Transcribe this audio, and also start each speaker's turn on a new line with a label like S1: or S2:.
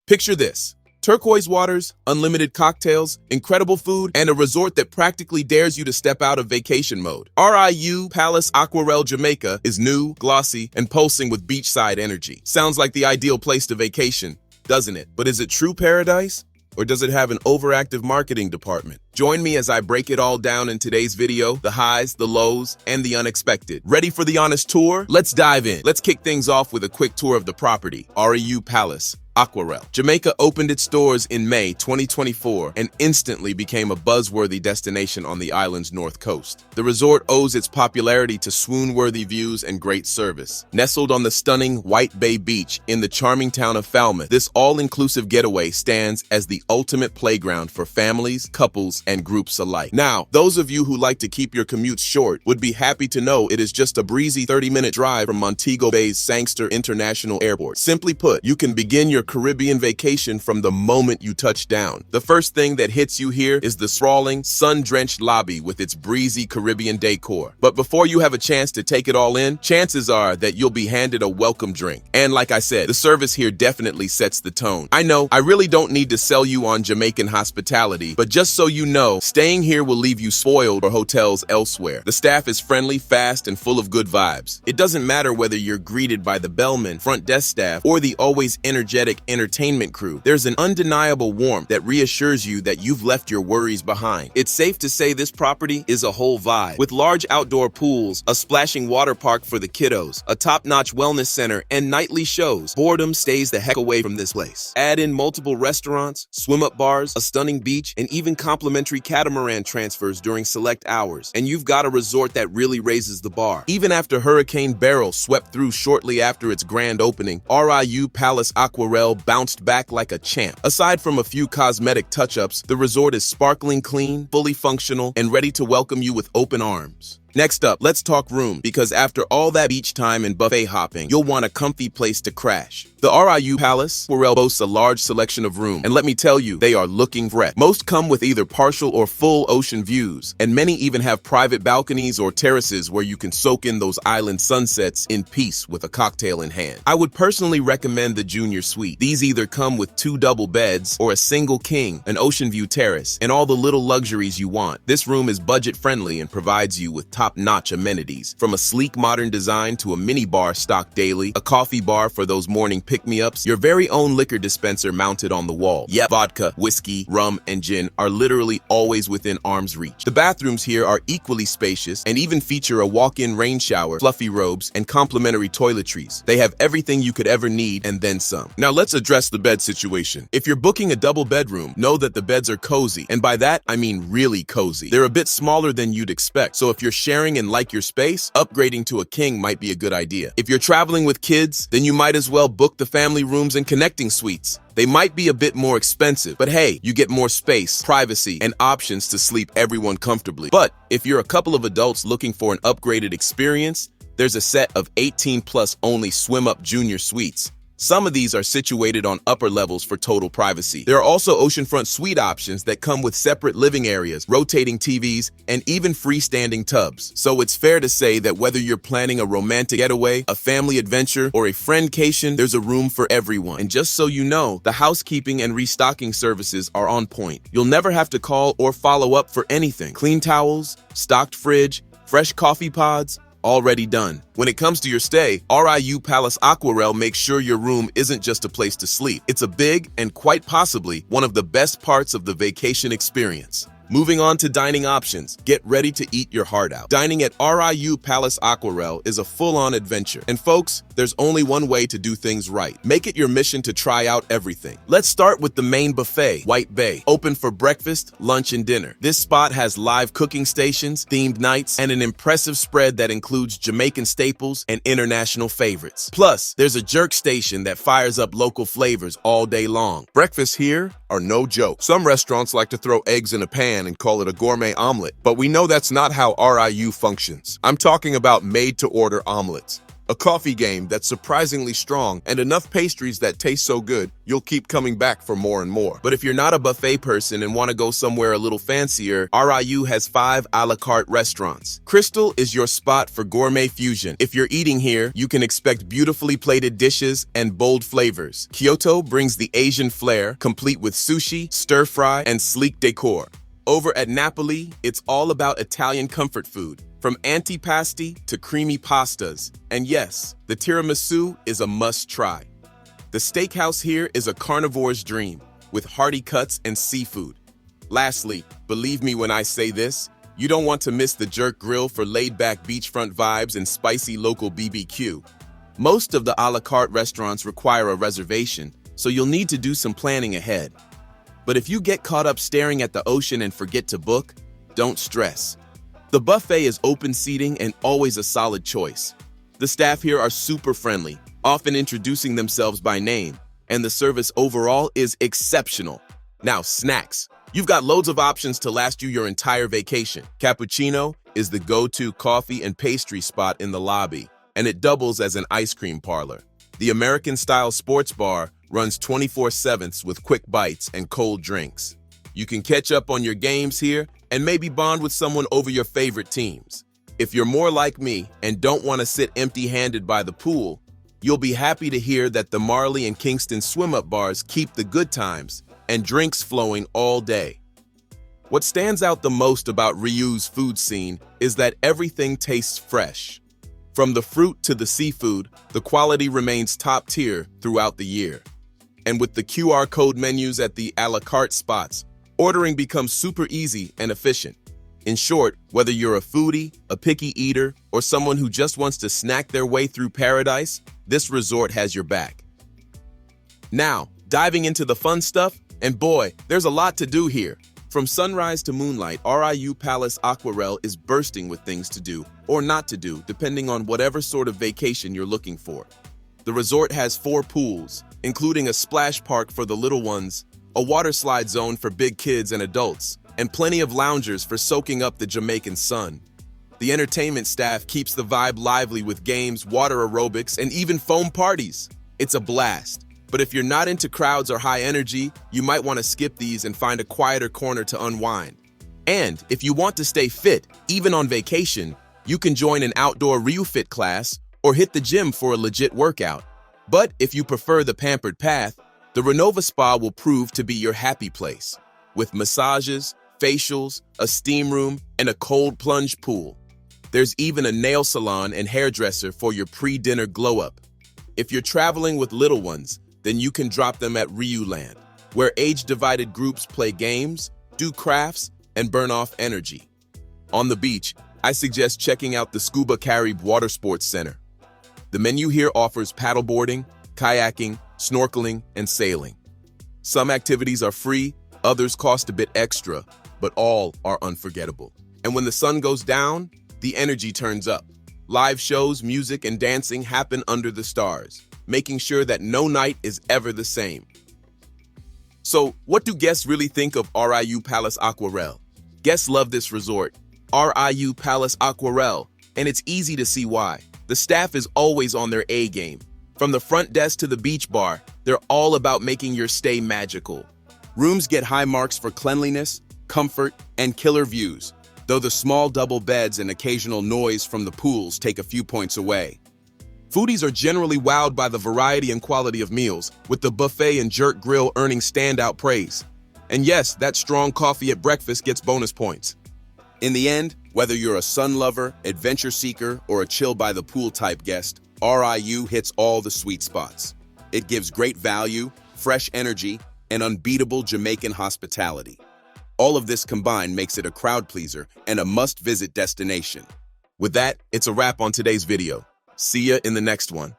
S1: Picture this: turquoise waters, unlimited cocktails, incredible food, and a resort that practically dares you to step out of vacation mode. Riu Palace Aquarelle Jamaica is new, glossy, and pulsing with beachside energy. Sounds like the ideal place to vacation, doesn't it? But is it true paradise? Or does it have an overactive marketing department? Join me as I break it all down in today's video: the highs, the lows, and the unexpected. Ready for the honest tour? Let's dive in. Let's kick things off with a quick tour of the property. Riu Palace Aquarelle Jamaica opened its doors in May 2024 and instantly became a buzzworthy destination on the island's north coast. The resort owes its popularity to swoon-worthy views and great service. Nestled on the stunning White Bay Beach in the charming town of Falmouth, this all-inclusive getaway stands as the ultimate playground for families, couples, and groups alike. Now, those of you who like to keep your commutes short would be happy to know it is just a breezy 30-minute drive from Montego Bay's Sangster International Airport. Simply put, you can begin your Caribbean vacation from the moment you touch down. The first thing that hits you here is the sprawling, sun-drenched lobby with its breezy Caribbean decor. But before you have a chance to take it all in, chances are that you'll be handed a welcome drink. And like I said, the service here definitely sets the tone. I know, I really don't need to sell you on Jamaican hospitality, but just so you know, staying here will leave you spoiled for hotels elsewhere. The staff is friendly, fast, and full of good vibes. It doesn't matter whether you're greeted by the bellman, front desk staff, or the always energetic entertainment crew. There's an undeniable warmth that reassures you that you've left your worries behind. It's safe to say this property is a whole vibe, with large outdoor pools, a splashing water park for the kiddos, a top-notch wellness center, and nightly shows. Boredom stays the heck away from this place. Add in multiple restaurants, swim-up bars, a stunning beach, and even complimentary catamaran transfers during select hours, and you've got a resort that really raises the bar. Even after Hurricane Beryl swept through shortly after its grand opening, Riu Palace Aquarelle bounced back like a champ. Aside from a few cosmetic touch-ups, the resort is sparkling clean, fully functional, and ready to welcome you with open arms. Next up, let's talk room, because after all that beach time and buffet hopping, you'll want a comfy place to crash. The Riu Palace Aquarelle boasts a large selection of rooms, and let me tell you, they are looking fresh. Most come with either partial or full ocean views, and many even have private balconies or terraces where you can soak in those island sunsets in peace with a cocktail in hand. I would personally recommend the Junior Suite. These either come with 2 double beds or a single king, an ocean view terrace, and all the little luxuries you want. This room is budget-friendly and provides you with top-notch amenities, from a sleek modern design to a mini bar stocked daily, a coffee bar for those morning pick-me-ups, your very own liquor dispenser mounted on the wall. Yep, vodka, whiskey, rum, and gin are literally always within arm's reach. The bathrooms here are equally spacious and even feature a walk-in rain shower, fluffy robes, and complimentary toiletries. They have everything you could ever need and then some. Now let's address the bed situation. If you're booking a double bedroom, know that the beds are cozy, and by that I mean really cozy. They're a bit smaller than you'd expect, so if you're sharing and like your space, upgrading to a king might be a good idea. If you're traveling with kids, then you might as well book the family rooms and connecting suites. They might be a bit more expensive, but hey, you get more space, privacy, and options to sleep everyone comfortably. But if you're a couple of adults looking for an upgraded experience, there's a set of 18+ only swim-up junior suites. Some of these are situated on upper levels for total privacy. There are also oceanfront suite options that come with separate living areas, rotating TVs, and even freestanding tubs. So it's fair to say that whether you're planning a romantic getaway, a family adventure, or a friendcation, there's a room for everyone. And just so you know, the housekeeping and restocking services are on point. You'll never have to call or follow up for anything. Clean towels, stocked fridge, fresh coffee pods, already done. When it comes to your stay, Riu Palace Aquarelle makes sure your room isn't just a place to sleep. It's a big and quite possibly one of the best parts of the vacation experience. Moving on to dining options, get ready to eat your heart out. Dining at Riu Palace Aquarelle is a full-on adventure. And folks, there's only one way to do things right. Make it your mission to try out everything. Let's start with the main buffet, White Bay, open for breakfast, lunch, and dinner. This spot has live cooking stations, themed nights, and an impressive spread that includes Jamaican staples and international favorites. Plus, there's a jerk station that fires up local flavors all day long. Breakfasts here are no joke. Some restaurants like to throw eggs in a pan and call it a gourmet omelet, but we know that's not how Riu functions. I'm talking about made-to-order omelets. A coffee game that's surprisingly strong, and enough pastries that taste so good, you'll keep coming back for more and more. But if you're not a buffet person and want to go somewhere a little fancier, Riu has 5 a la carte restaurants. Crystal is your spot for gourmet fusion. If you're eating here, you can expect beautifully plated dishes and bold flavors. Kyoto brings the Asian flair, complete with sushi, stir-fry, and sleek decor. Over at Napoli, it's all about Italian comfort food, from antipasti to creamy pastas. And yes, the tiramisu is a must-try. The steakhouse here is a carnivore's dream, with hearty cuts and seafood. Lastly, believe me when I say this, you don't want to miss the Jerk Grill for laid-back beachfront vibes and spicy local BBQ. Most of the a la carte restaurants require a reservation, so you'll need to do some planning ahead. But if you get caught up staring at the ocean and forget to book, don't stress. The buffet is open seating and always a solid choice. The staff here are super friendly, often introducing themselves by name, and the service overall is exceptional. Now, snacks. You've got loads of options to last you your entire vacation. Cappuccino is the go-to coffee and pastry spot in the lobby, and it doubles as an ice cream parlor. The American-style sports bar runs 24/7 with quick bites and cold drinks. You can catch up on your games here and maybe bond with someone over your favorite teams. If you're more like me and don't want to sit empty-handed by the pool, you'll be happy to hear that the Marley and Kingston swim-up bars keep the good times and drinks flowing all day. What stands out the most about Riu's food scene is that everything tastes fresh. From the fruit to the seafood, the quality remains top tier throughout the year. And with the QR code menus at the a la carte spots, ordering becomes super easy and efficient. In short, whether you're a foodie, a picky eater, or someone who just wants to snack their way through paradise, this resort has your back. Now, diving into the fun stuff, and boy, there's a lot to do here. From sunrise to moonlight, Riu Palace Aquarelle is bursting with things to do, or not to do, depending on whatever sort of vacation you're looking for. The resort has 4 pools, including a splash park for the little ones, a water slide zone for big kids and adults, and plenty of loungers for soaking up the Jamaican sun. The entertainment staff keeps the vibe lively with games, water aerobics, and even foam parties. It's a blast. But if you're not into crowds or high energy, you might want to skip these and find a quieter corner to unwind. And if you want to stay fit, even on vacation, you can join an outdoor Riu Fit class or hit the gym for a legit workout. But if you prefer the pampered path, the Renova Spa will prove to be your happy place, with massages, facials, a steam room, and a cold plunge pool. There's even a nail salon and hairdresser for your pre-dinner glow-up. If you're traveling with little ones, then you can drop them at Riu Land, where age-divided groups play games, do crafts, and burn off energy. On the beach, I suggest checking out the Scuba Carib Water Sports Center. The menu here offers paddleboarding, kayaking, snorkeling, and sailing. Some activities are free, others cost a bit extra, but all are unforgettable. And when the sun goes down, the energy turns up. Live shows, music, and dancing happen under the stars, making sure that no night is ever the same. So, what do guests really think of Riu Palace Aquarelle? Guests love this resort, Riu Palace Aquarelle, and it's easy to see why. The staff is always on their A game. From the front desk to the beach bar, they're all about making your stay magical. Rooms get high marks for cleanliness, comfort, and killer views, though the small double beds and occasional noise from the pools take a few points away. Foodies are generally wowed by the variety and quality of meals, with the buffet and jerk grill earning standout praise. And yes, that strong coffee at breakfast gets bonus points. In the end, whether you're a sun lover, adventure seeker, or a chill-by-the-pool type guest, Riu hits all the sweet spots. It gives great value, fresh energy, and unbeatable Jamaican hospitality. All of this combined makes it a crowd pleaser and a must-visit destination. With that, it's a wrap on today's video. See ya in the next one.